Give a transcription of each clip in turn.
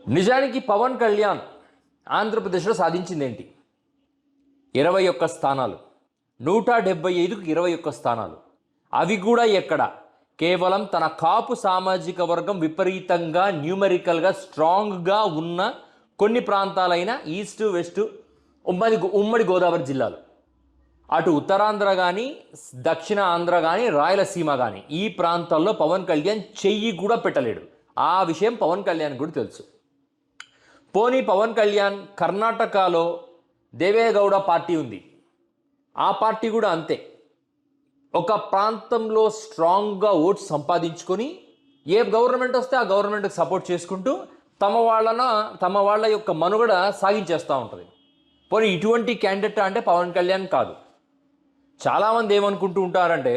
నిజానికి పవన్ కళ్యాణ్ ఆంధ్రప్రదేశ్లో సాధించిందేంటి? 21 స్థానాలు. 175కు 21 స్థానాలు. అవి కూడా ఎక్కడ? కేవలం తన కాపు సామాజిక వర్గం విపరీతంగా న్యూమెరికల్గా స్ట్రాంగ్గా ఉన్న కొన్ని ప్రాంతాలైన ఈస్ట్ వెస్ట్ ఉమ్మడి గోదావరి జిల్లాలు, అటు ఉత్తరాంధ్ర కానీ దక్షిణ ఆంధ్ర కానీ రాయలసీమ కానీ ఈ ప్రాంతాల్లో పవన్ కళ్యాణ్ చెయ్యి కూడా పెట్టలేడు. ఆ విషయం పవన్ కళ్యాణ్ కూడా తెలుసు. పోనీ పవన్ కళ్యాణ్ కర్ణాటకలో దేవేగౌడ పార్టీ ఉంది, ఆ పార్టీ కూడా అంతే. ఒక ప్రాంతంలో స్ట్రాంగ్గా ఓట్స్ సంపాదించుకొని ఏ గవర్నమెంట్ వస్తే ఆ గవర్నమెంట్కి సపోర్ట్ చేసుకుంటూ తమ వాళ్ళ యొక్క మనుగడ సాగించేస్తూ ఉంటుంది. పోనీ ఇటువంటి క్యాండిడేట్ అంటే పవన్ కళ్యాణ్ కాదు. చాలామంది ఏమనుకుంటూ ఉంటారంటే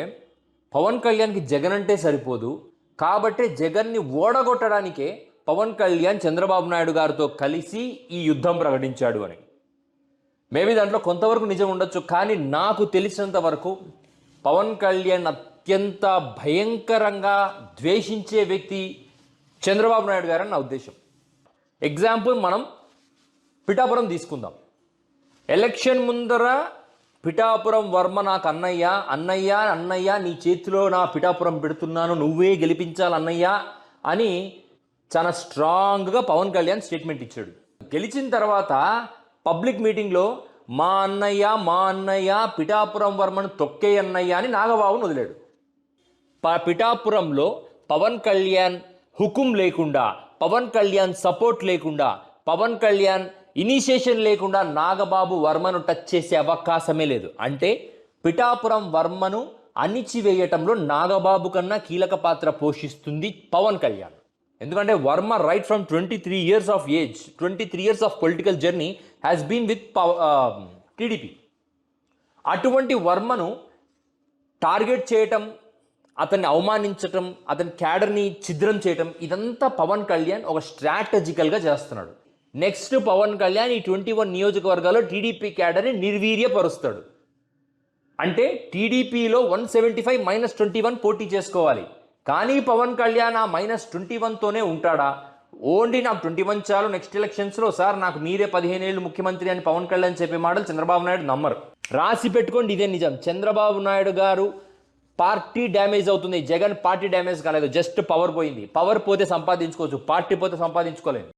పవన్ కళ్యాణ్కి జగన్ అంటే సరిపోదు కాబట్టి జగన్ని ఓడగొట్టడానికే పవన్ కళ్యాణ్ చంద్రబాబు నాయుడు గారితో కలిసి ఈ యుద్ధం ప్రకటించాడు అని. మేబీ దాంట్లో కొంతవరకు నిజం ఉండొచ్చు, కానీ నాకు తెలిసినంత వరకు పవన్ కళ్యాణ్ అత్యంత భయంకరంగా ద్వేషించే వ్యక్తి చంద్రబాబు నాయుడు గారని నా ఉద్దేశం. ఎగ్జాంపుల్ మనం పిఠాపురం తీసుకుందాం. ఎలక్షన్ ముందర పిఠాపురం వర్మ నాకు అన్నయ్య నీ చేతిలో నా పిఠాపురం పెడుతున్నాను, నువ్వే గెలిపించాలి అన్నయ్య అని చాలా స్ట్రాంగ్గా పవన్ కళ్యాణ్ స్టేట్మెంట్ ఇచ్చాడు. గెలిచిన తర్వాత పబ్లిక్ మీటింగ్లో మా అన్నయ్య పిఠాపురం వర్మను తొక్కే అన్నయ్య అని నాగబాబును వదిలాడు. పిఠాపురంలో పవన్ కళ్యాణ్ హుకుం లేకుండా, పవన్ కళ్యాణ్ సపోర్ట్ లేకుండా, పవన్ కళ్యాణ్ ఇనిషియేషన్ లేకుండా నాగబాబు వర్మను టచ్ చేసే అవకాశమే లేదు. అంటే పిఠాపురం వర్మను అణిచివేయటంలో నాగబాబు కన్నా కీలక పాత్ర పోషిస్తుంది పవన్ కళ్యాణ్. ఎందుకంటే Varma right from 23 years of age, 23 years of political journey has been with TDP. అటువంటి వర్మను టార్గెట్ చేయటం, అతన్ని అవమానించటం, అతని క్యాడర్ని ఛిద్రం చేయటం, ఇదంతా పవన్ కళ్యాణ్ ఒక స్ట్రాటజికల్గా చేస్తున్నాడు. నెక్స్ట్ పవన్ కళ్యాణ్ ఈ 21 నియోజకవర్గాల్లో టీడీపీ క్యాడర్ని నిర్వీర్యపరుస్తాడు. అంటే టీడీపీలో 175 - 21 పోటీ చేసుకోవాలి. కానీ పవన్ కళ్యాణ్ ఆ -21తోనే ఉంటాడా? ఓన్లీ నాకు 21 చాలు, నెక్స్ట్ ఎలక్షన్స్లో సార్ నాకు మీరే 15 ఏళ్ళు ముఖ్యమంత్రి అని పవన్ కళ్యాణ్ చెప్పే మాటలు చంద్రబాబు నాయుడు నమ్మరు. రాసి పెట్టుకోండి, ఇదే నిజం. చంద్రబాబు నాయుడు గారు పార్టీ డ్యామేజ్ అవుతుంది, జగన్ పార్టీ డ్యామేజ్ కాలేదు, జస్ట్ పవర్ పోయింది. పవర్ పోతే సంపాదించుకోవచ్చు, పార్టీ పోతే సంపాదించుకోలేదు.